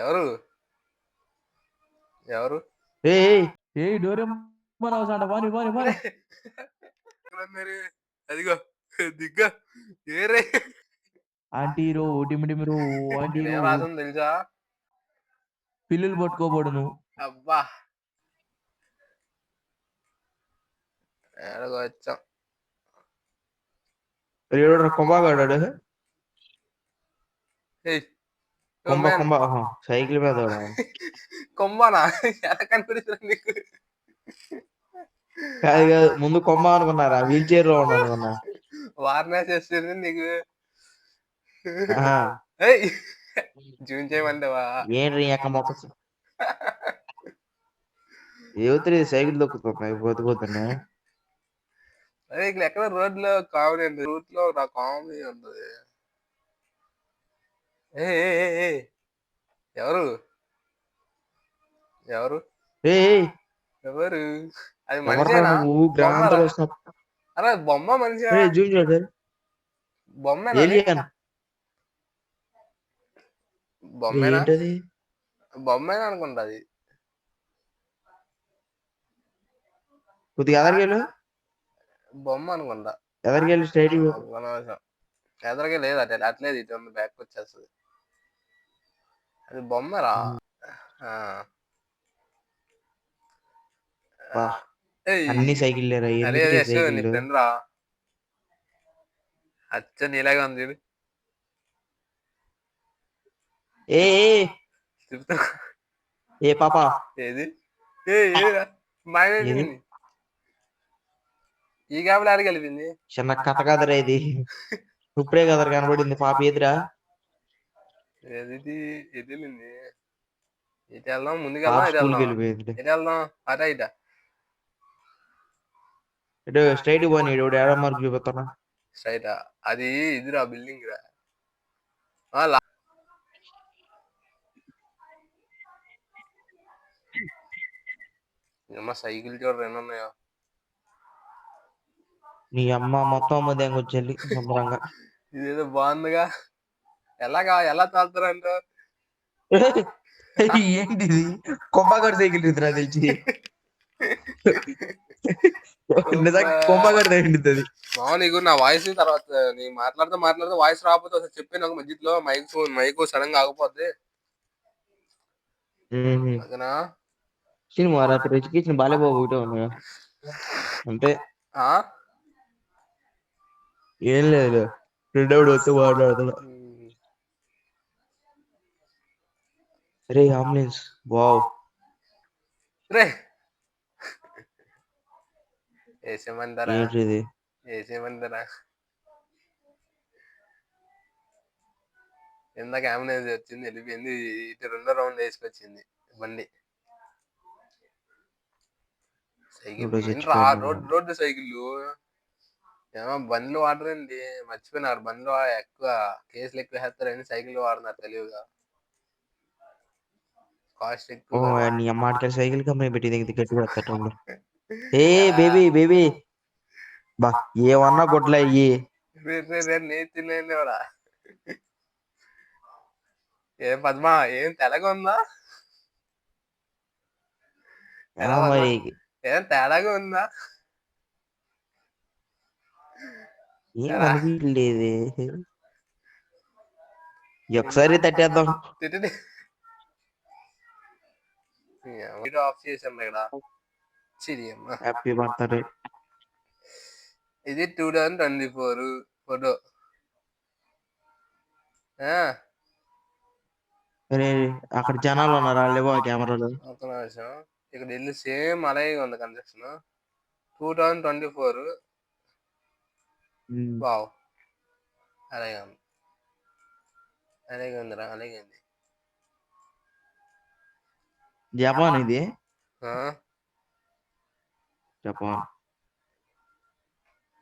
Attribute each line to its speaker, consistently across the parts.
Speaker 1: ఎవరు ఎవరు
Speaker 2: ఏయ్ ఏయ్ డోరేమోన్ హౌస్ అంట పోనీ పోనీ పోనీ.
Speaker 1: మీరు అదిగో దిగ్గ ఏరే
Speaker 2: ఆంటీరో డిమిడిమిరో ఆంటీరో
Speaker 1: ఏం రాసింది తెలుసా?
Speaker 2: పిల్లులు పట్టుకోబడును.
Speaker 1: అబ్బా ఏడగ వచ్చాం.
Speaker 2: రేడు కుంభగాడు
Speaker 1: ఏయ్
Speaker 2: కుంభ కుంభ సైకిల్ మీద
Speaker 1: కొమ్మనా ఎలా కనిపిస్తుంది నీకు?
Speaker 2: కాదు కాదు ముందు కొమ్మ అనుకున్నారా వీల్ చైర్ లో ఉన్నాను అనుకున్నా.
Speaker 1: వారణాసి వస్తుంది నీకు.
Speaker 2: ఆహా.
Speaker 1: ఏయ్ జూన్ చేయమంటావా?
Speaker 2: ఏంటి అక్క మొక్క యువతి సైకిల్ దొక్కుతున్నాయి పోతున్నా.
Speaker 1: అదే ఇక్కడ ఎక్కడ రోడ్ లో కామెడీ ఉంది, రూట్ లో నా కామెడీ ఉంటుంది. ఏ ఎవరు ఎవరు
Speaker 2: ఏయ్
Speaker 1: ఎవరు? అది
Speaker 2: ఎవర్రా
Speaker 1: మనిషేనా
Speaker 2: నువ్వు
Speaker 1: బొమ్మరా?
Speaker 2: గ్రామాంతరం వస్తున్నా.
Speaker 1: అరే బొమ్మ మనిషా?
Speaker 2: జూన్
Speaker 1: బొమ్మేనా అది?
Speaker 2: ఏలియన్
Speaker 1: బొమ్మేనా?
Speaker 2: ఏంటది?
Speaker 1: బొమ్మేనా అనుకుంటా అది.
Speaker 2: కొద్దిగా ఎదరికెళ్ళు
Speaker 1: బొమ్మ అనుకుంటా.
Speaker 2: ఎదరికెళ్ళి స్ట్రైట్
Speaker 1: ఒక్క నిమిషం. ఎదరగే లేదు అట్లేదు ఇటు బ్యాక్ వచ్చేస్తుంది. అది బొమ్మరా? ఏయ్
Speaker 2: అన్ని సైకిల్ లేరా
Speaker 1: అదే
Speaker 2: ఎందుకు
Speaker 1: అదే నీ
Speaker 2: సైకిల్?
Speaker 1: ఫ్రెండ్ రా, అచ్చ నీలాగా ఉంది చూడు.
Speaker 2: ఏ
Speaker 1: చెప్తా
Speaker 2: ఏ పాపా
Speaker 1: ఏది మాయమైపోయింది. ఈ గ్యాప్లో ఆడికి వెళ్ళిపోయింది.
Speaker 2: చిన్న కథ కదరా ఇది. ఇప్పుడే కదరా కనబడింది పాప ఎదురా.
Speaker 1: ఏది ఎది వెళ్ళింది? ఇటు వెళ్దాం, ముందుకు
Speaker 2: పాప
Speaker 1: వెళ్దాం, ఇటు
Speaker 2: స్కూల్కి
Speaker 1: వెళ్దాం.
Speaker 2: వెళ్ళిపోయింది.
Speaker 1: ఇటు వెళ్దాం అటా ఇటా.
Speaker 2: ఇటు స్ట్రైట్ పోనీ ఇడు ఏడో మార్క్ చూపిస్తున్నా.
Speaker 1: స్ట్రైటా? అది ఇదిరా బిల్డింగ్ రా. అమ్మ సైకిల్ చూడరు ఎన్ని ఉన్నాయో.
Speaker 2: నీ అమ్మ మొత్తం అమ్మది వచ్చి శుభ్రంగా.
Speaker 1: ఇదేదో బాగుందిగా. ఎలా తాగుతారంట?
Speaker 2: ఏంటిది కుంభగర్ సైకిల్ ఇదిరా తెలిసి. కుంభగర్ సైకిల్ అది.
Speaker 1: నీకు నా వాయిస్ తర్వాత నీ మాట్లాడుతూ వాయిస్ రాకపోతే అసలు చెప్పి నాకు మధ్యలో మైక్ సడన్ గా ఆగిపోద్ది. ఓకేనా?
Speaker 2: సినిమా రాత్రి ఎడ్యుకేషన్ బాలేబాబు ఒకటే ఉన్నాయా అంటే ఏం లేదు రెండోడు వస్తే మాట్లాడుతున్నా. రే అంబులెన్స్ వావ్
Speaker 1: రే వేసేమంటారా?
Speaker 2: ఏంటిది?
Speaker 1: వేసేమంటారా? ఇందాక అంబులెన్స్ వచ్చింది వెళ్ళిపోయింది. ఇటు రెండో రౌండ్ వేసుకొచ్చింది బండి. సైకిల్ రోడ్డు సైకిల్ ఏమో బండ్లు వాడరండి. మర్చిపోయినారు బండ్లు ఎక్కువ కేసులు ఎక్కువ వేస్తారని సైకిల్ వాడుతున్నారు తెలివిగా. కాస్ట్ ఎక్కువ.
Speaker 2: నీ అమ్మాడికి సైకిల్ కంపెనీ పెట్టి గట్టి పెడతాడు. ఏ బేబీ బేబీ బా ఏమన్నా గుడ్ల అయ్యి
Speaker 1: నేర్చులేనివాడా? ఏం పద్మా ఏం తెల్లగా ఉందా?
Speaker 2: మరి
Speaker 1: ఏం తేడాగా ఉందా?
Speaker 2: ఏం అనిపించలేదు. ఒకసారి తట్టేద్దాం.
Speaker 1: ఆఫ్ చేసాం ఇక్కడ.
Speaker 2: Happy birthday.
Speaker 1: ఇది 2024 ఫోటో.
Speaker 2: అక్కడ జనాలు ఉన్నారా లేవా కెమెరాలు?
Speaker 1: ఒక నిమిషం. ఇక్కడ ఇల్లు సేమ్ అలాగే ఉంది కన్స్ట్రక్షన్. 2024 వావ్ అలాగే ఉంది. అలాగే ఉందిరా అలాగే ఉంది.
Speaker 2: జపాన్ ఇది జపాన్.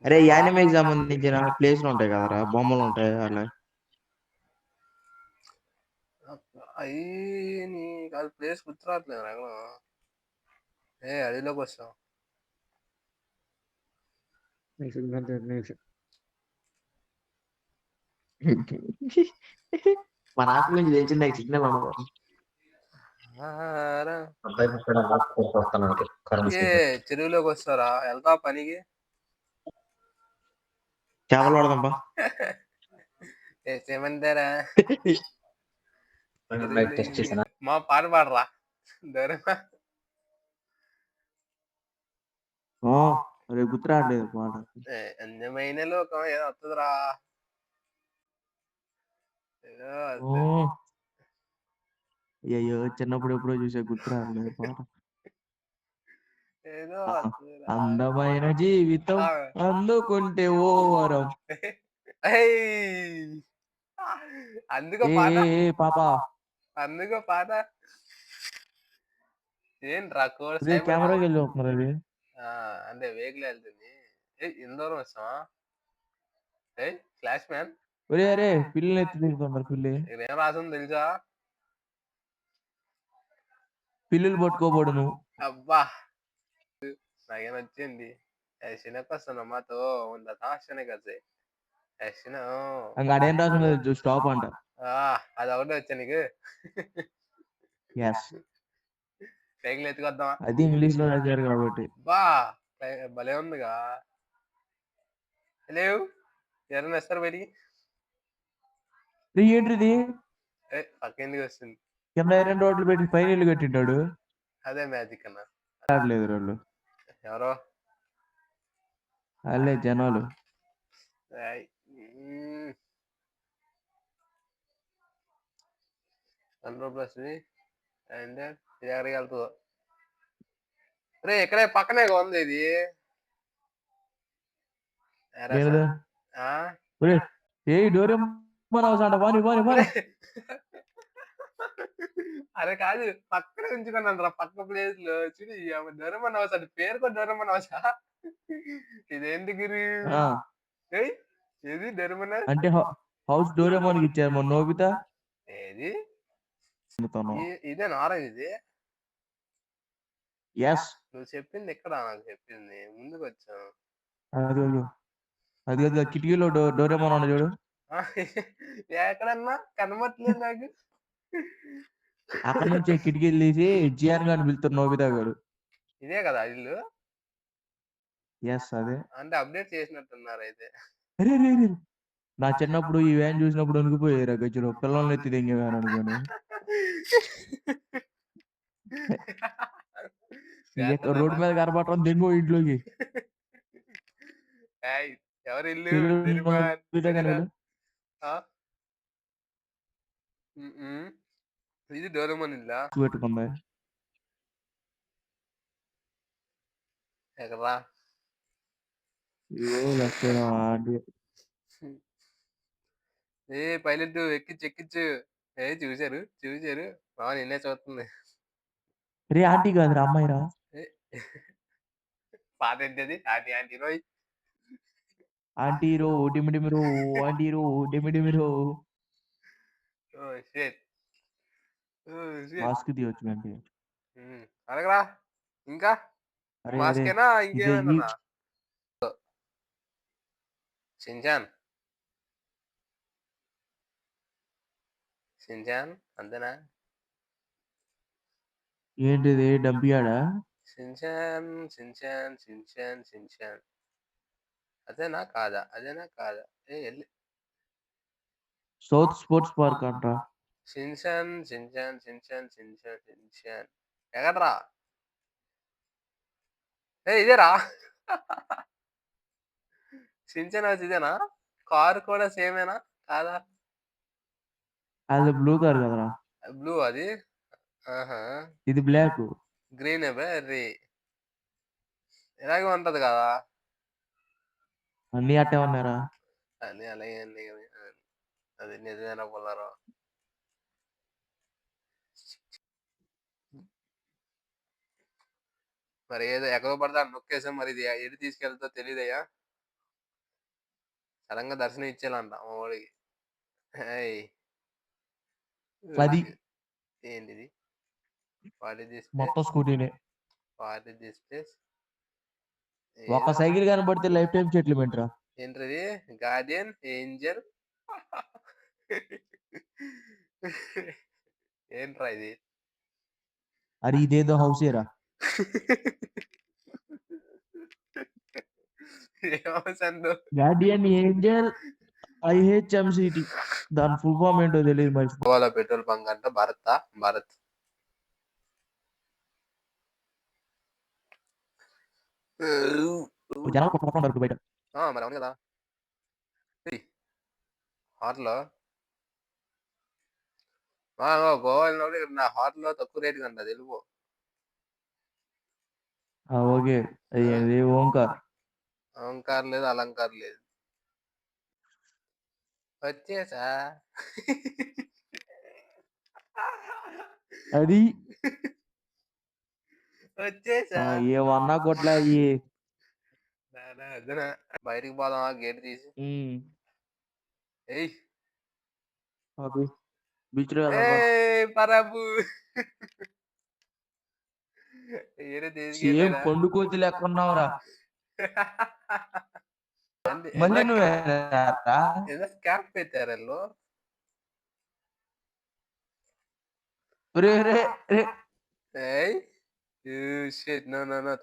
Speaker 2: అరే యానిమేకి సంబంధించిన ప్లేస్లు ఉంటాయి కదరా బొమ్మలు ఉంటాయి అలా.
Speaker 1: అయ్యి నీ కాదు ప్లేస్ గుర్తురావట్లేదు నాకు. అడిలోకి వస్తాం.
Speaker 2: మన ఆఫ్ నుంచి తెలిసింది సిగ్నల్ ఉండదు.
Speaker 1: ఆరా.
Speaker 2: అబ్బాయి పుట్టాడమ్మా వస్తానంటే
Speaker 1: ఏ చెరువులోకి వస్తారా? వెళ్తా పనికి.
Speaker 2: చేపలు పడదాం బా
Speaker 1: ఏమంటారా?
Speaker 2: టెస్ట్ చేసానా
Speaker 1: మా పాట పాడరా దొరమా.
Speaker 2: రేపు గుర్తు రావట్లేదు పాట
Speaker 1: అందమైన లోకం ఏదో వస్తుందిరా. ఏదో
Speaker 2: అయ్యో చిన్నప్పుడు ఎప్పుడో చూసా గుర్తు రావట్లేదు పాట
Speaker 1: ఏదో
Speaker 2: అందమైన జీవితం అందుకుంటే ఓ వరం
Speaker 1: అందుకో పాట.
Speaker 2: పాప
Speaker 1: అందుకో పాట. ఏంట్రా కోర్స్
Speaker 2: కెమెరాకి వెళ్ళి వస్తున్నారు అది
Speaker 1: అంటే వెహికల్ వెళ్తుంది. ఎంత దూరం వస్తావా? ఫ్లాష్ మ్యాన్
Speaker 2: ఒరే అరే పిల్లలు ఎత్తి దిగుతున్నారు పిల్లి
Speaker 1: ఏం రాసింది తెలుసా?
Speaker 2: పిల్లులు పట్టుకోబడును
Speaker 1: అబ్బా నాకేం వచ్చింది. వస్తున్నా మాతో ఉందా తాక్షణ కసే
Speaker 2: అడేం రాసిన స్టాప్ అంట
Speaker 1: అది ఒకటే వచ్చా నీకు.
Speaker 2: ఎస్
Speaker 1: సైకిల్ ఎత్తుకొద్దామా?
Speaker 2: అది ఇంగ్లీష్ లో రాశారు కాబట్టి
Speaker 1: బా భలే ఉందిగా. హలో ఎవరైనా వస్తారు బయటికి?
Speaker 2: ఏంటిది
Speaker 1: పక్క ఎందుకు వస్తుంది?
Speaker 2: కింద ఐరన్ రోడ్లు పెట్టి పైన ఇల్లు కట్టింటాడు.
Speaker 1: అదే మ్యాజిక్ అన్న.
Speaker 2: రావట్లేదు రోడ్లు
Speaker 1: ఎవరో
Speaker 2: అల్లే జనాలు
Speaker 1: 100+ అండ్ ఇది ఎక్కడికి వెళ్తుందో. రే ఇక్కడే పక్కనే ఉంది ఇది. అరే కాదు పక్కనే ఉంచుకున్నాను రా పక్క ప్లేస్ లో చూడు. డోరేమాన్ హౌస్ అది పేరు కూడా డోరేమాన్ హౌసా? ఇదేంటి గిరి? ఏది డోరేమాన్
Speaker 2: అంటే హౌస్ డోరేమాన్ ఇచ్చారు మొన్న నోబితా.
Speaker 1: ఏది ఇదే నారా ఇది?
Speaker 2: ఎస్
Speaker 1: నువ్వు చెప్పింది ఎక్కడ? నాకు చెప్పింది ముందుకు వచ్చావు.
Speaker 2: అది కిటికీలో డోరేమాన్ ఉన్న చూడు.
Speaker 1: ఎక్కడన్నా కనబట్టలేదు నాకు.
Speaker 2: అక్కడ నుంచి కిటికీలు తీసి జియాన్ గారిని పిలుస్తారు నోబితా గారు.
Speaker 1: ఇదే కదా ఇల్లు?
Speaker 2: ఎస్ అదే.
Speaker 1: అంటే అప్డేట్ చేసినట్టున్నారు అయితే.
Speaker 2: నా చిన్నప్పుడు ఈ వ్యాన్ చూసినప్పుడు వణికిపోయారు గజ్జలో పిల్లల్ని ఎత్తి దెంగే వ్యాన్ అనుకోని. రోడ్డు మీద కనబడటం దెంగో ఇంట్లోకి.
Speaker 1: ఎవరి ఇల్లు? ఇది డోరేమాన్ ఇల్లా?
Speaker 2: పెట్టుకుంది
Speaker 1: ఎక్కడా? పైలట్ ఎక్కించు ఎక్కించు. చూశారు చూశారు బాగా నిన్నే చూస్తుంది.
Speaker 2: రే ఆంటీ కాదురా అమ్మాయిరా.
Speaker 1: పాత ఏంటది? ఆంటీ ఆంటీ రోయ్.
Speaker 2: ఆంటీరో డిమిడిమిరో ఆంటీరో డిమిడిమిరో. మాస్క్ తీయొచ్చు అంటే
Speaker 1: అడగరా ఇంకా మాస్కేనా ఇంకేమైనా? షిన్చాన్ షిన్చాన్ అంతేనా?
Speaker 2: ఏంటిది డంపియాడా?
Speaker 1: షిన్చాన్ షిన్చాన్ షిన్చాన్ షిన్చాన్ అదేనా కాదా? అదేనా కాదా?
Speaker 2: సౌత్ స్పోర్ట్స్ పార్క్ అంట.
Speaker 1: Shin-chan Shin-chan Shin-chan Shin-chan Shin-chan ఎక్కడ్రా? ఇదేరా షిన్చాన్ హౌస్ ఇదేనా? కారు కూడా సేమేనా కాదా?
Speaker 2: అది బ్లూ కార్ కదరా.
Speaker 1: బ్లూ అది.
Speaker 2: ఇది బ్లాక్.
Speaker 1: గ్రీన్ రీ ఇలాగే ఉంటది కదా.
Speaker 2: అన్ని అట్టే ఉన్నారా?
Speaker 1: అన్ని అలాగే అన్ని అది నిజమేనా పొలారో? మరి ఏదో ఎక్కడో పడతా నొక్కేసాం. మరి ఇది ఎటు తీసుకెళ్తా తెలియదయ్యా. సడన్ గా దర్శనం ఇచ్చేయాలంట మా వాడికి. ఏంటిది?
Speaker 2: మొత్తం స్కూటీనే.
Speaker 1: ప్లేస్
Speaker 2: ఒక సైకిల్ కనబడితే లైఫ్ టైం సెటిల్మెంట్ రా.
Speaker 1: ఏంటది? గార్డియన్ ఏంజల్ ఏంట్రా ఇది?
Speaker 2: అరే ఇదేదో హౌసేరా.
Speaker 1: ఏమవుతుంది
Speaker 2: గార్డియన్ ఏంజల్ IHMCT. దాని ఫుల్ ఫామ్ ఏంటో తెలియదు మరి.
Speaker 1: గోవాలో పెట్రోల్ బంక్ అంట భారత్
Speaker 2: జనాలు కొట్టుకుంటారు బయట.
Speaker 1: మరి అవును కదా హార్లో గోవా వెళ్ళినప్పుడు ఇక్కడ నా హార్లో తక్కువ రేటు కంట తెలుగు.
Speaker 2: ఓకే అది ఓంకార్.
Speaker 1: ఓంకార్ లేదు అలంకార్ లేదు. వచ్చేసా
Speaker 2: అది
Speaker 1: వచ్చేసా
Speaker 2: ఏమన్నా కొట్లా
Speaker 1: బయటికి పోదామా గేట్ తీసి ఏయ్
Speaker 2: బీచ్ లో
Speaker 1: పరాబు
Speaker 2: సేమ్ పండు కోతి లేకున్నావురా. మళ్ళీ నువ్వే
Speaker 1: క్యాప్ పెట్టారు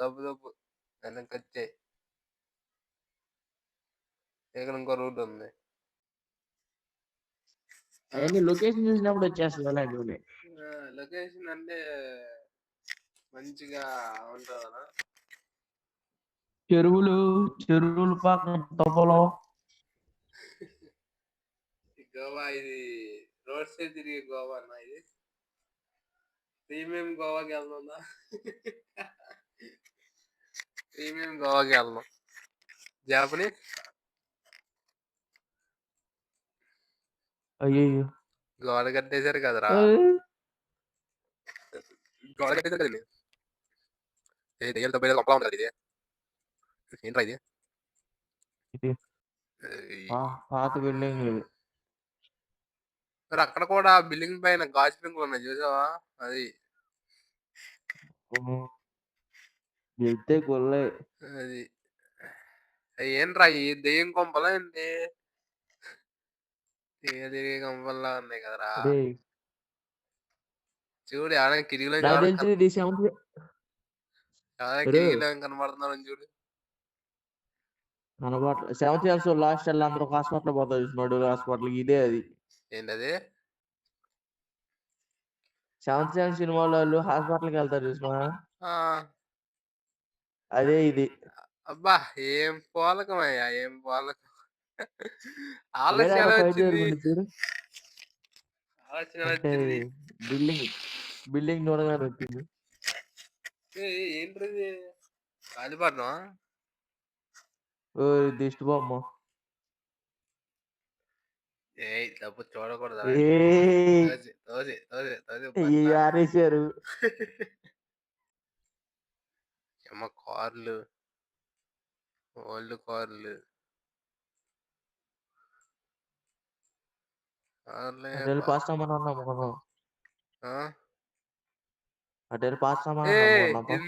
Speaker 1: తప్పు వెనక్కి వచ్చే ఇక్కడ ఇంకో రూట్ ఉంది.
Speaker 2: లొకేషన్ చూసినప్పుడు వచ్చేస్తుంది.
Speaker 1: లొకేషన్ అంటే మంచిగా ఉంటుందా
Speaker 2: చెరువులు పక్కన తొప్పలో
Speaker 1: గోవా ఇది రోడ్ సైడ్ తిరిగే గోవా అన్న ఇది ప్రీమియం గోవాకి వెళ్తుందా ప్రీమియం గోవాకి వెళ్దాం జాపనీస్
Speaker 2: అయ్యో
Speaker 1: గోడ కట్టేశారు కదరా గోడ కట్టేశారు కదండి దెయ్యాలతో పోయేది గొప్పలా ఉంటుంది ఇది ఏంట్రా ఇది
Speaker 2: పాత బిల్డింగ్.
Speaker 1: మరి అక్కడ కూడా బిల్డింగ్ పైన గాజు పెంకులు ఉన్నాయి చూసావా అది అది ఏంట్రా ఈ దెయ్యం కొంపలా ఏంటి తిరిగే కొంపల్లా ఉన్నాయి కదరా చూడు ఎవరైనా కిటికీలో కనబడుతున్నారని చూడు.
Speaker 2: కనబట్ల 7th క్లాస్ లాస్ట్ అందరూ హాస్పిటల్ పోతారు చూసినాడు హాస్పిటల్ ఇదే అది.
Speaker 1: ఏంటది
Speaker 2: 7th సెన్స్ సినిమాలో వాళ్ళు హాస్పిటల్కి వెళ్తారు చూసినా అదే ఇది.
Speaker 1: అబ్బా ఏం పోలకమయ్యా ఏం పోలకం ఆలోచన వచ్చింది
Speaker 2: బిల్డింగ్ చూడగానే వచ్చింది.
Speaker 1: ఏంటది కాలిపట్నం
Speaker 2: దిష్టి బొమ్మ.
Speaker 1: తప్పు చూడకూడదు
Speaker 2: ఆరేశారు
Speaker 1: కార్లు ఓల్డ్ కార్లు
Speaker 2: పాస్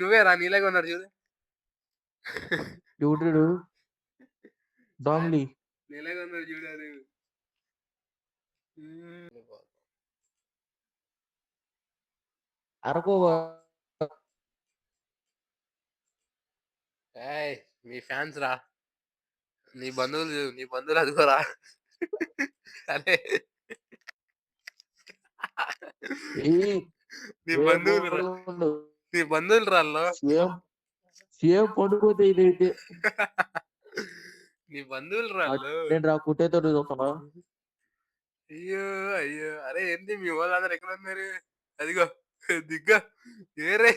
Speaker 1: నువ్వే రా నీలాగా ఉన్నాడు
Speaker 2: చూడు
Speaker 1: నీలాగా ఉన్నాడు చూడారు
Speaker 2: అరకు
Speaker 1: మీ ఫ్యాన్స్ రా నీ బంధువులు అదిగోరా అరే నీ బంధువులు రాళ్ళు
Speaker 2: పడుకోతే ఇదైతే
Speaker 1: నీ బంధువులు రాళ్ళు
Speaker 2: కుట్టేతో చూస్తున్నా.
Speaker 1: అయ్యో అరే ఏంటి మీ వాళ్ళందరూ ఎక్కడ ఉన్నారు అదిగో దిగ్గా ఏరే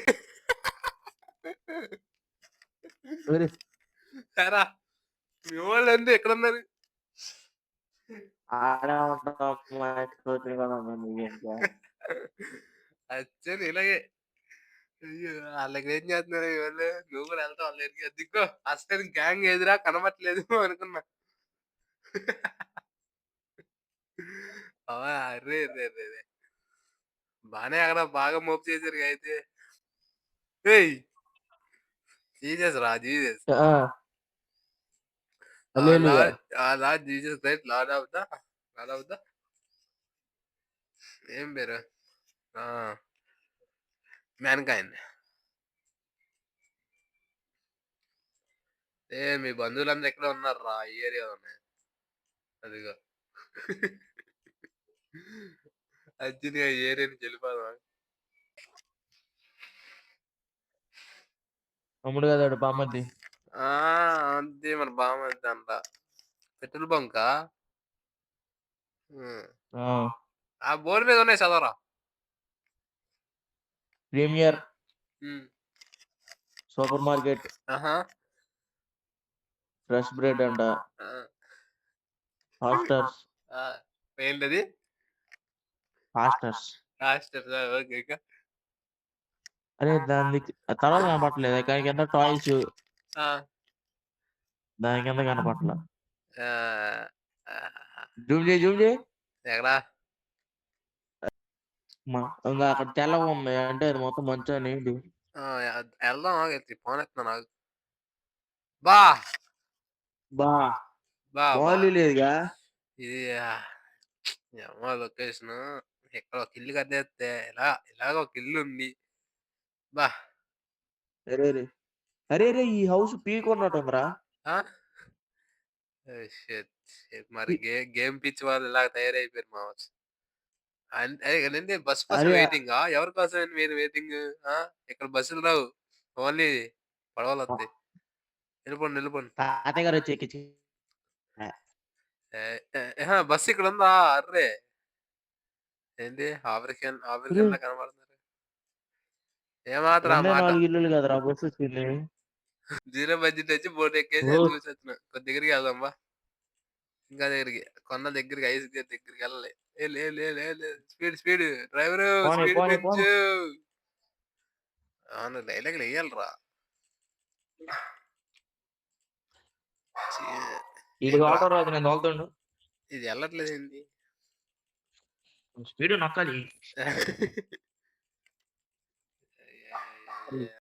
Speaker 1: సరా మీ వాళ్ళు అండి ఎక్కడ ఉన్నారు అచ్చని ఇలాగే అయ్యో వాళ్ళకి ఏం చేస్తున్నారు వాళ్ళు నువ్వు కూడా వెళ్తావు వాళ్ళ దగ్గరికి దిక్కో అసలు గ్యాంగ్ ఎదురా కనబట్టలేదు అనుకున్నా అరే రే రే బానే అక్కడ బాగా మోపు చేశారు అయితే జీసస్ రా Jesus Jesus right lord of the ఏం పేరు మ్యాన్కైండ్. మీ బంధువులందరూ ఎక్కడ ఉన్నారురా? ఈ ఏరియాలోనే. అదిగో. అర్జున్‌గా ఈ ఏరియా నుంచి వెళ్ళిపోదామా?
Speaker 2: తమ్ముడు కదా వాడు బామ్మర్ది.
Speaker 1: ఆ! అంతే మన బామర్ది అంట. పెట్రోల్ బంకా? హ్మ్.
Speaker 2: ఆ,
Speaker 1: ఆ బోర్డ్ మీద ఉన్నాయి చదవరా.
Speaker 2: ప్రీమియర్
Speaker 1: హ్మ్.
Speaker 2: సూపర్ మార్కెట్,
Speaker 1: ఆహా!
Speaker 2: ఫ్రెష్ బ్రెడ్ అంట,
Speaker 1: ఆ!
Speaker 2: హాస్టర్స్,
Speaker 1: ఆ! ఏంటది?
Speaker 2: హాస్టర్స్.
Speaker 1: హాస్టల్సా? ఓకే. ఇంకా?
Speaker 2: అరే దాని తర్వాత కనపట్లేదు కానీ కింద టాయ్స్,
Speaker 1: ఆ!
Speaker 2: దాని కింద కనపట్ల.
Speaker 1: ఆహ్, ఆహ్,
Speaker 2: జూమ్ చేయి, జూమ్ చేయి.
Speaker 1: ఎక్కడ?
Speaker 2: ఇంకా అక్కడ తెల్లగా ఉంది అంటే అది మొత్తం మంచు అని ఏంటి.
Speaker 1: ఆ! ఎళ్దాం ఆగు. ఫోన్ ఎత్తున్నాను ఆగు. బా!
Speaker 2: బా
Speaker 1: బా! బా!
Speaker 2: మామూలు లేదుగా.
Speaker 1: ఇది యమ్మ లొకేషను. ఇక్కడ ఒక ఇల్లు కట్టేస్తే ఇలాగ ఒక ఇల్లుంది. అబ్బా!
Speaker 2: అరే రే, అరే రే, ఈ హౌస్ పీక్ ఉన్నట్టుందిరా.
Speaker 1: ఆ! షిట్. మరి గేమ్ పిచ్చి వాళ్ళు ఇలాగ తయారైపోయారు మావోస్. అదేంటి బస్ కోసం
Speaker 2: అరే
Speaker 1: వెయిటింగా? ఎవరి కోసమని మీరు వెయిటింగు? ఆ! ఇక్కడ బస్సులు రావు. ఓన్లీ పడవలొత్తాయి. వెళ్ళిపోండి. వెళ్ళిపోండి.
Speaker 2: తాతయ్య గారు వచ్చి ఎక్కించి.
Speaker 1: అహా! బస్సు ఇక్కడుందా? అర్రె! ఏంటి
Speaker 2: అరే,
Speaker 1: ఆఫ్రికన్‌లా కనపడుతున్నారు. ఏమాత్రం ఆ
Speaker 2: ఉండే
Speaker 1: మాట.
Speaker 2: 4 ఇల్లులు కదరా బస్సు వచ్చింది.
Speaker 1: జీరో బడ్జెట్ వచ్చి బోట్ ఎక్కేసి
Speaker 2: ఓ,
Speaker 1: చూసొచ్చిన. కొద్ది దగ్గరికి వెళ్దాం బా. ఇంకా దగ్గరికి. కొండ దగ్గరికి ఐస్ గేట్ దగ్గరికి వెళ్ళాలి. ఎళ్ళు. Speed speed. డ్రైవరు
Speaker 2: పోనీ
Speaker 1: స్పీడ్
Speaker 2: పోనీ పోనీ.
Speaker 1: పెంచు. అవును డైలాగులు ఎయ్యాలిరా. ఛీ!
Speaker 2: వీడికి
Speaker 1: ఏంట్రా?
Speaker 2: ఆటో రాదు, నేను తోలుతుండు.
Speaker 1: ఇది ఎళ్ళట్లేదేంటి?
Speaker 2: స్పీడ్ నొక్కాలి.
Speaker 1: అయ్యయ్యయ్యయ్య!